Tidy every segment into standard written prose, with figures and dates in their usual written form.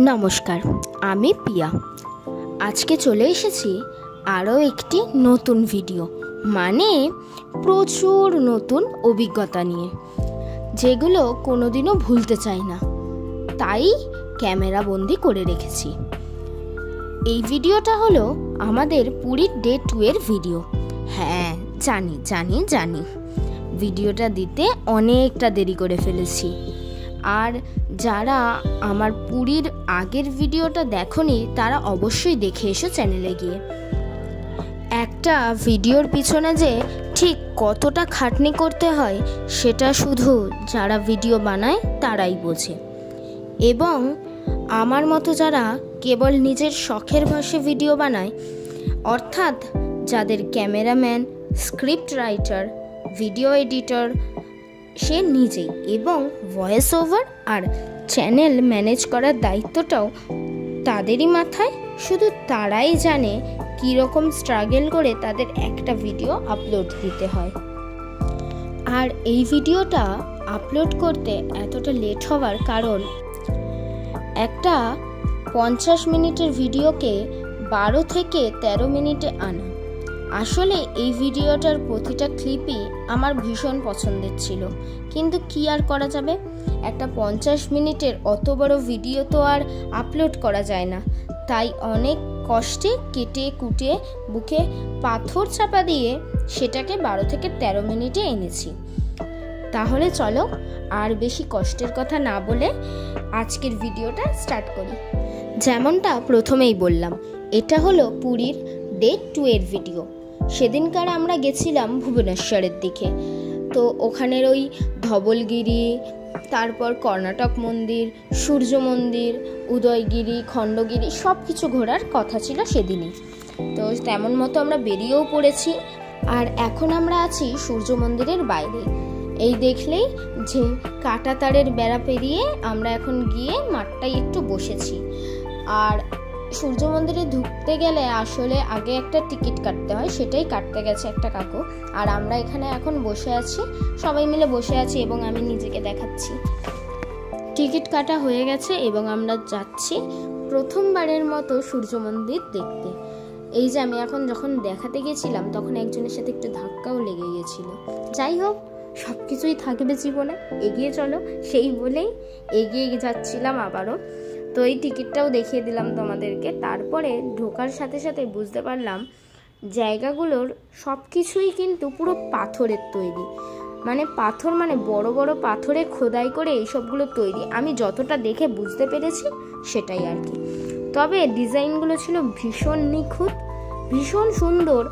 নমস্কার, আমি পিয়া। আজকে চলে এসেছি আরও একটি নতুন ভিডিও, মানে প্রচুর নতুন অভিজ্ঞতা নিয়ে, যেগুলো কোনোদিনও ভুলতে চাই না, তাই ক্যামেরা বন্দি করে রেখেছি। এই ভিডিওটা হলো আমাদের পুরীর ডে 2 এর ভিডিও। হ্যাঁ, জানি ভিডিওটা দিতে অনেকটা দেরি করে ফেলেছি। আর যারা আমার পুরীর আগের ভিডিওটা দেখোনি, তারা অবশ্যই দেখে এসো চ্যানেলে গিয়ে। একটা ভিডিওর পিছনে যে ঠিক কতটা খাটনি করতে হয়, সেটা শুধু যারা ভিডিও বানায় তারাই বোঝে। এবং আমার মতো যারা কেবল নিজের শখের বশে ভিডিও বানায়, অর্থাৎ যাদের cameraman, script writer, video editor সে নিজেই, এবং ভয়েস ওভার আর চ্যানেল ম্যানেজ করার দায়িত্বটাও তাদেরই মাথায়, শুধু তারাই জানে কীরকম স্ট্রাগল করে তাদের একটা ভিডিও আপলোড দিতে হয়। আর এই ভিডিওটা আপলোড করতে এতটা লেট হওয়ার কারণ, একটা 50 মিনিটের ভিডিওকে 12 থেকে 13 মিনিটে আনা। আসলে এই ভিডিওটার প্রতিটা ক্লিপই আমার ভীষণ পছন্দের ছিল, কিন্তু কি আর করা যাবে, একটা 50 মিনিটের অত বড় ভিডিও তো আর আপলোড করা যায় না। তাই অনেক কষ্টে কেটে কুটে বুকে পাথর চাপা দিয়ে সেটাকে 12 থেকে 13 মিনিটে এনেছি। তাহলে চলো আর বেশি কষ্টের কথা না বলে আজকের ভিডিওটা স্টার্ট করি। যেমনটা প্রথমেই বললাম, এটা হলো পুরীর ডে 2 এর ভিডিও। সেদিনকার আমরা গেছিলাম ভুবনেশ্বরের দিকে। তো ওখানের ওই ধবলগিরি, তারপর কর্ণাটক মন্দির, সূর্য মন্দির, উদয়গিরি, খণ্ডগিরি সব কিছু ঘোরার কথা ছিল সেদিনই। তো তেমন মতো আমরা বেরিয়েও পড়েছি। আর এখন আমরা আছি সূর্য মন্দিরের বাইরে। এই দেখলেই যে কাঁটাতারের বেড়া পেরিয়ে আমরা এখন গিয়ে মাঠটায় একটু বসেছি। আর সূর্য মন্দিরে ঢুকতে গেলে আসলে আগে একটা টিকিট কাটতে হয়, সেটাই কাটতে গেছে একটা কাকু। আর আমরা এখানে এখন বসে আছি, সবাই মিলে বসে আছি এবং আমি নিজেকে দেখাচ্ছি। টিকিট কাটা হয়ে গেছে এবং আমরা যাচ্ছি প্রথমবারের মতো সূর্য মন্দির দেখতে। এই যে আমি এখন যখন দেখাতে গেছিলাম, তখন একজনের সাথে একটু ধাক্কাও লেগে গিয়েছিল। যাই হোক, সব কিছুই থাকবে জীবনে, এগিয়ে চলো, সেই বলেই এগিয়ে যাচ্ছিলাম আবারও। তো এই টিকিটটাও দেখিয়ে দিলাম তোমাদেরকে। তারপরে ঢোকার সাথে সাথে বুঝতে পারলাম জায়গাগুলোর সব কিছুই কিন্তু পুরো পাথরের তৈরি, মানে পাথর, মানে বড় বড় পাথরে খোদাই করে এইসবগুলো তৈরি। আমি যতটা দেখে বুঝতে পেরেছি সেটাই আর কি। তবে ডিজাইনগুলো ছিল ভীষণ নিখুঁত, ভীষণ সুন্দর।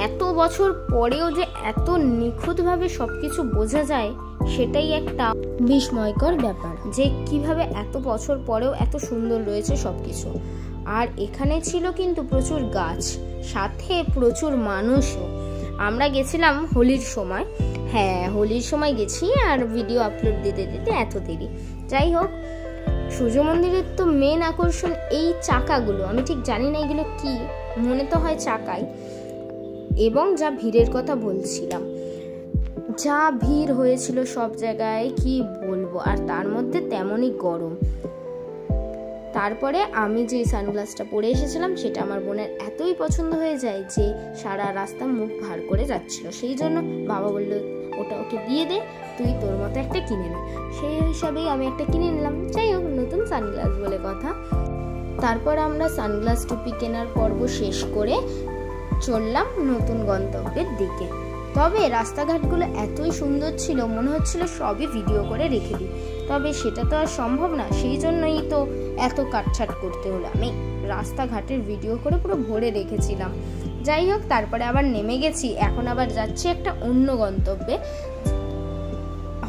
এত বছর পরেও যে এত নিখুঁতভাবে সব কিছু বোঝা যায়, সেটাই একটা বিস্ময়কর ব্যাপার, যে কিভাবে এত বছর পরেও এত সুন্দর রয়েছে সব কিছু। আর এখানে ছিল কিন্তু প্রচুর গাছ, সাথে প্রচুর মানুষও। আমরা গেছিলাম হোলির সময়। হ্যাঁ, হোলির সময় গেছি, আর ভিডিও আপলোড দিতে দিতে এত দেরি। যাই হোক, সূর্য মন্দিরের তো মেন আকর্ষণ এই চাকাগুলো। আমি ঠিক জানি না এগুলো কি, মনে তো হয় চাকাই। এবং যা ভিড়ের কথা বলছিলাম, যা ভিড় হয়েছিল সব জায়গায়, কি বলবো। আর তার মধ্যে তেমনই গরম। তারপরে আমি যে সানগ্লাসটা পরে এসেছিলাম, সেটা আমার বোনের এতই পছন্দ হয়ে যায় যে সারা রাস্তা মুখ ভার করে যাচ্ছিল। সেই জন্য বাবা বলল, ওটা ওকে দিয়ে দে, তুই তোর মতো একটা কিনে নে। সেই হিসাবেই আমি একটা কিনে নিলাম। যাই হোক, নতুন সানগ্লাস বলে কথা। তারপর আমরা সানগ্লাস টুপি কেনার পর্ব শেষ করে চললাম নতুন গন্তব্যের দিকে। তবে রাস্তাঘাটগুলো এতই সুন্দর ছিল, মনে হচ্ছিল সবই ভিডিও করে রেখে দিই। তবে সেটা তো আর সম্ভব না, সেই জন্যই তো এত কাটছাট করতে হলো। আমি রাস্তাঘাটের ভিডিও করে পুরো ভরে রেখেছিলাম। যাই হোক, তারপরে আবার নেমে গেছি। এখন আবার যাচ্ছি একটা অন্য গন্তব্যে।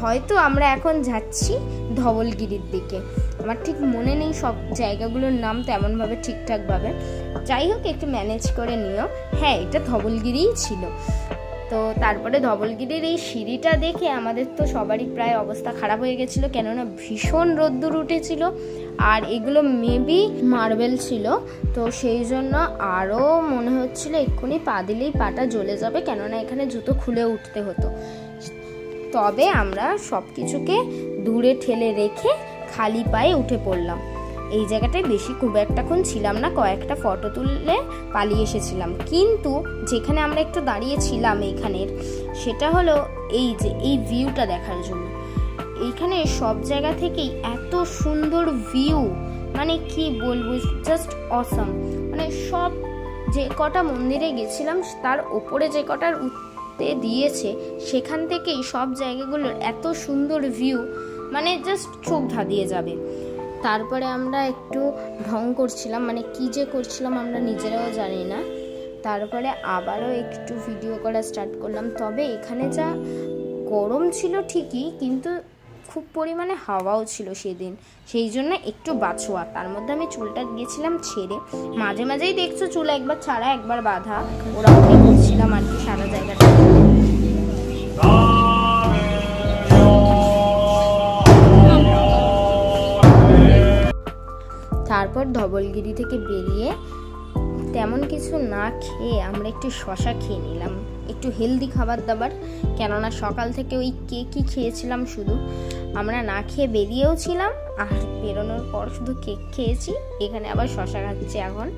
হয়তো আমরা এখন যাচ্ছি ধবলগিরির দিকে। আমার ঠিক মনে নেই সব জায়গাগুলোর নাম তেমনভাবে ঠিকঠাকভাবে। যাই হোক, একটু ম্যানেজ করে নিও। হ্যাঁ, এটা ধবলগিরিই ছিল। তো তারপরে ধবলগিরির এই সিঁড়িটা দেখে আমাদের তো সবারই প্রায় অবস্থা খারাপ হয়ে গেছিলো, কেননা ভীষণ রোদ্দুর উঠেছিল। আর এগুলো মেবি মার্বেল ছিল, তো সেই জন্য আরও মনে হচ্ছিল এক্ষুনি পা দিলেই পাটা জ্বলে যাবে, কেননা এখানে জুতো খুলে উঠতে হতো। তবে আমরা সব কিছুকে দূরে ঠেলে রেখে খালি পায়ে উঠে পড়লাম। এই জায়গাটায় বেশি খুব একটাক্ষণ ছিলাম না, কয়েকটা ফটো তুললে পালিয়ে এসেছিলাম। কিন্তু যেখানে আমরা একটু দাঁড়িয়েছিলাম এইখানের, সেটা হলো এই যে এই ভিউটা দেখার জন্য। এইখানে সব জায়গা থেকেই এত সুন্দর ভিউ, মানে কি বলবো, জাস্ট অসাম। মানে সব যে কটা মন্দিরে গেছিলাম তার ওপরে যে কটার উঠতে দিয়েছে, সেখান থেকেই সব জায়গাগুলোর এত সুন্দর ভিউ, মানে জাস্ট চোখ ধাঁধিয়ে যাবে। তারপরে আমরা একটু ঢং করছিলাম, মানে কি যে করছিলাম আমরা নিজেরাও জানি না। তারপরে আবারও একটু ভিডিও করা স্টার্ট করলাম। তবে এখানে যা গরম ছিল ঠিকই, কিন্তু খুব পরিমাণে হাওয়াও ছিল সেদিন, সেই জন্য একটু বাছোয়া। তার মধ্যে আমি চুলটা গিয়েছিলাম ছেড়ে, মাঝে মাঝেই দেখছো চুল একবার ছাড়া একবার বাঁধা, ওরকমই করছিলাম আর কি সারা জায়গাটা। তারপর ধবলগিরি থেকে বেরিয়ে তেমন কিছু না খেয়ে আমরা একটু শশা খেয়ে নিলাম, একটু হেলদি খাবার দাবার। কেননা সকাল থেকে ওই কেকই খেয়েছিলাম শুধু, আমরা না খেয়ে বেরিয়েও ছিলাম, আর বেরোনোর পর শুধু কেক খেয়েছি। এখানে আবার শশা খাচ্ছি এখন।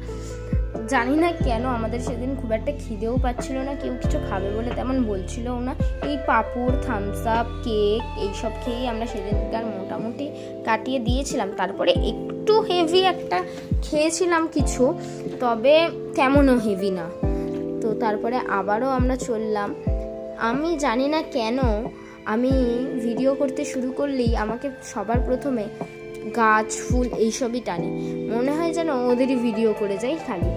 জানি না কেন আমাদের সেদিন খুব একটা খিদেও পাচ্ছিল না, কেউ কিছু খাবে বলে তেমন বলছিলও না। এই পাঁপড়, থামস আপ, কেক এইসব খেয়েই আমরা সেদিনকার মোটামুটি কাটিয়ে দিয়েছিলাম। তারপরে একটু হেভি একটা খেয়েছিলাম কিছু, তবে তেমনও হেভি না। তো তারপরে আবারও আমরা চললাম। আমি জানি না কেন আমি ভিডিও করতে শুরু করলেই আমাকে সবার প্রথমে গাছ, ফুল এইসবই টানে, মনে হয় যেন ওদেরই ভিডিও করে যাই খালি।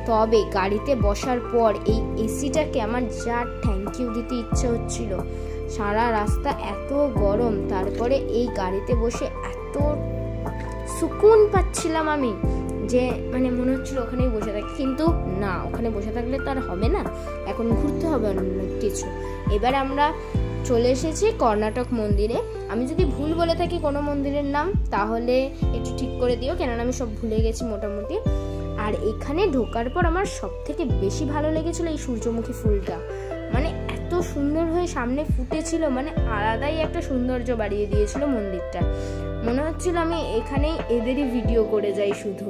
তবে গাড়িতে বসার পর এই এসিটাকে আমার যা থ্যাংক ইউ দিতে ইচ্ছে হচ্ছিল। সারা রাস্তা এত গরম, তারপরে এই গাড়িতে বসে এত সুকুন পাচ্ছিলাম আমি, যে মানে মনে হচ্ছিল ওখানেই বসে থাকি। কিন্তু না, ওখানে বসে থাকলে তো আর হবে না, এখন ঘুরতে হবে অন্য কিছু। এবার আমরা চলে এসেছি কর্ণাটক মন্দিরে। আমি যদি ভুল বলে থাকি কোনো মন্দিরের নাম, তাহলে একটু ঠিক করে দিও, কেননা আমি সব ভুলে গেছি মোটামুটি। আর এখানে ঢোকার পর আমার সব থেকে বেশি ভালো লেগেছিল এই সূর্যমুখী ফুলটা, মানে এত সুন্দর হয়ে সামনে ফুটেছিল, মানে আলাদাই একটা সৌন্দর্য বাড়িয়ে দিয়েছিল মন্দিরটা। মনে হচ্ছিল আমি এখানেই এদেরই ভিডিও করে যাই শুধু।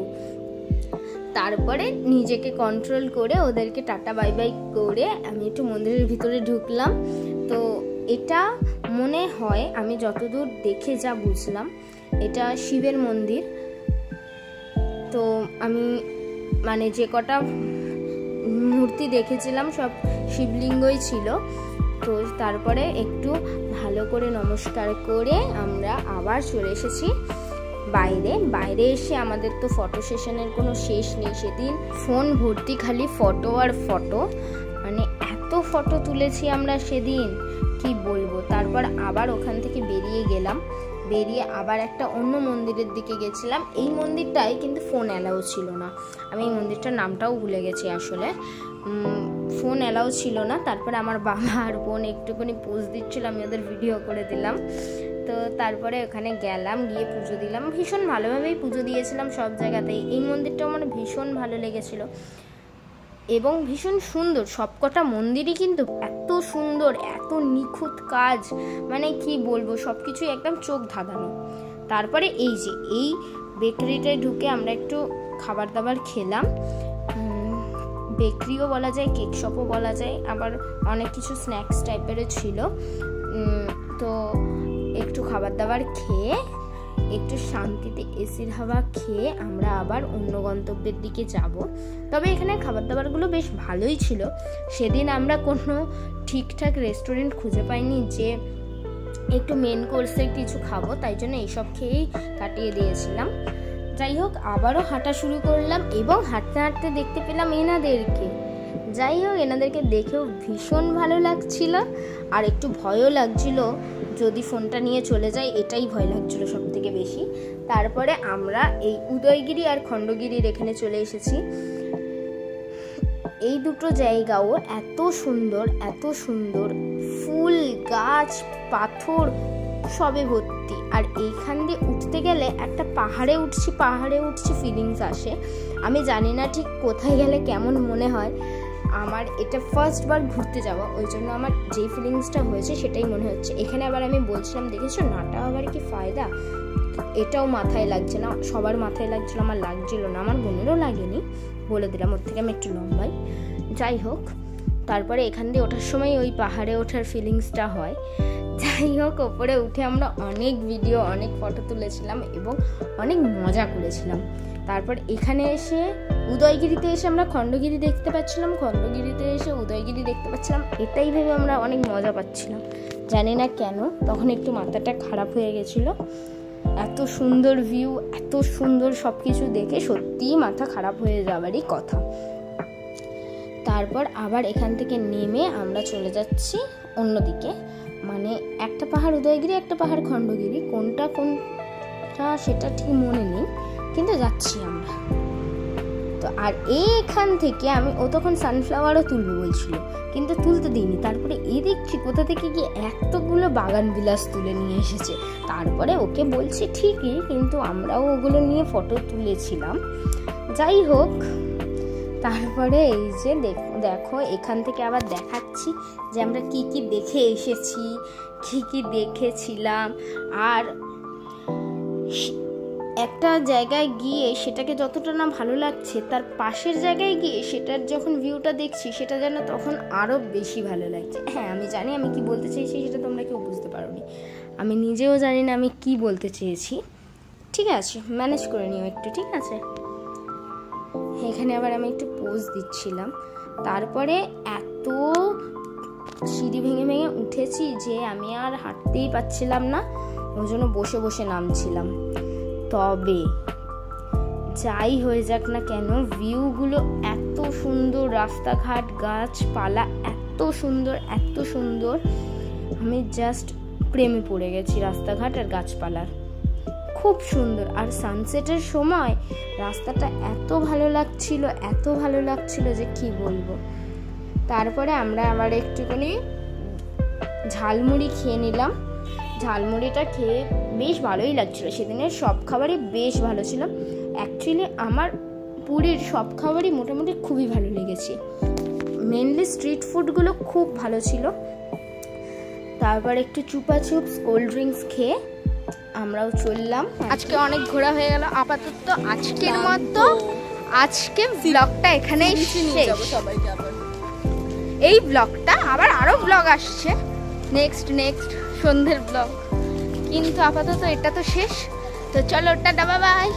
তারপরে নিজেকে কন্ট্রোল করে ওদেরকে টাটা বাই বাই করে আমি একটু মন্দিরের ভিতরে ঢুকলাম। তো এটা মনে হয়, আমি যতদূর দেখে যা বুঝলাম, এটা শিবের মন্দির। তো আমি মানে যে কটা মূর্তি দেখেছিলাম সব শিবলিঙ্গই ছিল। তো তারপরে একটু ভালো করে নমস্কার করে আমরা আবার চলে এসেছি বাইরে এসে আমাদের তো ফটো সেশনের কোনো শেষ নেই। সেদিন ফোন ভর্তি খালি ফটো আর ফটো, মানে এত ফটো তুলেছি আমরা সেদিন কি বলবো। তারপর আবার ওখান থেকে বেরিয়ে গেলাম, বেরিয়ে আবার একটা অন্য মন্দিরের দিকে গেছিলাম। এই মন্দিরটায় কিন্তু ফোন অ্যালাউ ছিল না, আমি এই মন্দিরটার নামটাও ভুলে গেছি আসলে। ফোন অ্যালাউ ছিল না। তারপরে আমার বাবা আর বোন একটুখানি পোজ দিচ্ছিল, আমি ওদের ভিডিও করে দিলাম। তো তারপরে ওখানে গেলাম, গিয়ে পুজো দিলাম। ভীষণ ভালোভাবেই পুজো দিয়েছিলাম সব জায়গাতেই। এই মন্দিরটাও আমার ভীষণ ভালো লেগেছিল এবং ভীষণ সুন্দর। সবকটা মন্দিরই কিন্তু এত সুন্দর, এত নিখুঁত কাজ, মানে কি বলবো, সব কিছুই একদম চোখ ধাঁধানো। তারপরে এই যে এই বেকারিটায় ঢুকে আমরা একটু খাবার দাবার খেলাম। বেকারিও বলা যায়, কেক শপও বলা যায়, আবার অনেক কিছু স্ন্যাক্স টাইপেরও ছিল। তো একটু খাবার দাবার খেয়ে একটু শান্তিতে এসির হাওয়া খেয়ে আমরা আবার অন্য গন্তব্যের দিকে যাব। তবে এখানে খাবার দাবারগুলো বেশ ভালোই ছিল। সেদিন আমরা কোনো ঠিকঠাক রেস্টুরেন্ট খুঁজে পাইনি যে একটু মেন কোর্সের কিছু খাবো, তাই জন্য এইসব খেয়েই কাটিয়ে দিয়েছিলাম। যাই হোক, আবারও হাঁটা শুরু করলাম এবং হাঁটতে হাঁটতে দেখতে পেলাম এনাদেরকে। যাই হোক, এনাদেরকে দেখেও ভীষণ ভালো লাগছিল, আর একটু ভয়ও লাগছিল যদি ফোনটা নিয়ে চলে যায়, এটাই ভয় লাগছিল সব থেকে বেশি। তারপরে আমরা এই উদয়গিরি আর খণ্ডগিরির এখানে চলে এসেছি। এই দুটো জায়গাও এত সুন্দর, এত সুন্দর, ফুল, গাছ, পাথর সবে ভর্তি। আর এইখান দিয়ে উঠতে গেলে একটা পাহাড়ে উঠছি ফিলিংস আসে। আমি জানি না ঠিক কোথায় গেলে কেমন মনে হয়। আমার এটা ফার্স্ট বার ঘুরতে যাওয়া, ওই জন্য আমার যেই ফিলিংসটা হয়েছে সেটাই মনে হচ্ছে। এখানে আবার আমি বলছিলাম, দেখেছো নাটা আবার কি ফায়দা, এটাও মাথায় লাগছে না, সবার মাথায় লাগছিল, আমার লাগছিল না, আমার বোনেরও লাগেনি, বলে দিলাম ওর থেকে আমি একটু লম্বাই। যাই হোক, তারপরে এখান দিয়ে ওঠার সময় ওই পাহাড়ে ওঠার ফিলিংসটা হয়। যাই হোক, ওপরে উঠে আমরা অনেক ভিডিও, অনেক ফটো তুলেছিলাম এবং অনেক মজা করেছিলাম। তারপর এখানে এসে উদয়গিরিতে এসে আমরা খণ্ডগিরি দেখতে পাচ্ছিলাম, খণ্ডগিরিতে এসে উদয়গিরি দেখতে পাচ্ছিলাম, এটাই ভেবে আমরা অনেক মজা পাচ্ছিলাম। জানি না কেন তখন একটু মাথাটা খারাপ হয়ে গেছিলো। এত সুন্দর ভিউ, এত সুন্দর সব কিছু দেখে সত্যিই মাথা খারাপ হয়ে যাওয়ারই কথা। তারপর আবার এখান থেকে নেমে আমরা চলে যাচ্ছি অন্যদিকে, মানে একটা পাহাড় উদয়গিরি, একটা পাহাড় খণ্ডগিরি, কোনটা সেটা ঠিক মনে নেই, কিন্তু যাচ্ছি আমরা। তো আর এইখান থেকে ও তখন সানফ্লাওয়ারও তুলবে বলছিল, কিন্তু তুলতে দিইনি। তারপরে দেখছি কোথা থেকে গিয়ে এতগুলো বাগান বিলাস তুলে নিয়ে এসেছে। তারপরে ওকে বলছি ঠিকই, কিন্তু আমরাও ওগুলো নিয়ে ফটো তুলেছিলাম। যাই হোক, তারপরে এই যে দেখো এখান থেকে আবার দেখাচ্ছি যে আমরা কি কি দেখে এসেছি, কি কি দেখেছিলাম। আর একটা জায়গায় গিয়ে সেটাকে যতটা না ভালো লাগছে, তার পাশের জায়গায় গিয়ে সেটার যখন ভিউটা দেখছি সেটা যেন তখন আরও বেশি ভালো লাগছে। হ্যাঁ, আমি জানি আমি কি বলতে চেয়েছি সেটা তোমরা কেউ বুঝতে পারোনি, আমি নিজেও জানি না আমি কি বলতে চেয়েছি। ঠিক আছে, ম্যানেজ করে নিও একটু, ঠিক আছে। এখানে আবার আমি একটু পোজ দিচ্ছিলাম। তারপরে এত সিঁড়ি ভেঙে ভেঙে উঠেছি যে আমি আর হাঁটতেই পারছিলাম না, ওই জন্য বসে বসে নামছিলাম। তবে যাই হয়ে যাক না কেন, ভিউগুলো এত সুন্দর, রাস্তাঘাট, গাছপালা এত সুন্দর, এত সুন্দর, আমি জাস্ট প্রেমে পড়ে গেছি রাস্তাঘাট আর গাছপালার, খুব সুন্দর। আর সানসেটের সময় রাস্তাটা এত ভালো লাগছিল, এত ভালো লাগছিল যে কি বলবো। তারপরে আমরা আবার একটুখানি ঝালমুড়ি খেয়ে নিলাম। ঝালমুড়িটা খেয়ে বেশ ভালোই লাগছিল, সেদিনের সব খাবারই বেশ ভালো ছিল। অ্যাকচুয়ালি আমার পুরীর সব খাবারই মোটামুটি খুবই ভালো লেগেছে, মেনলি স্ট্রিট ফুডগুলো খুব ভালো ছিল। তারপর একটু চুপা চিপস, কোল্ড ড্রিঙ্কস খেয়ে আমরাও চললাম। আজকে অনেক ঘোরা হয়ে গেল, আপাতত আজকের মতো আজকে ব্লগটা এখানেই শেষ। এই ব্লগটা আরো ব্লগ আসছে, নেক্সট সন্ধ্যের ব্লগ, কিন্তু আপাতত এটা তো শেষ। তো চলো, টাটা, বাই বাই।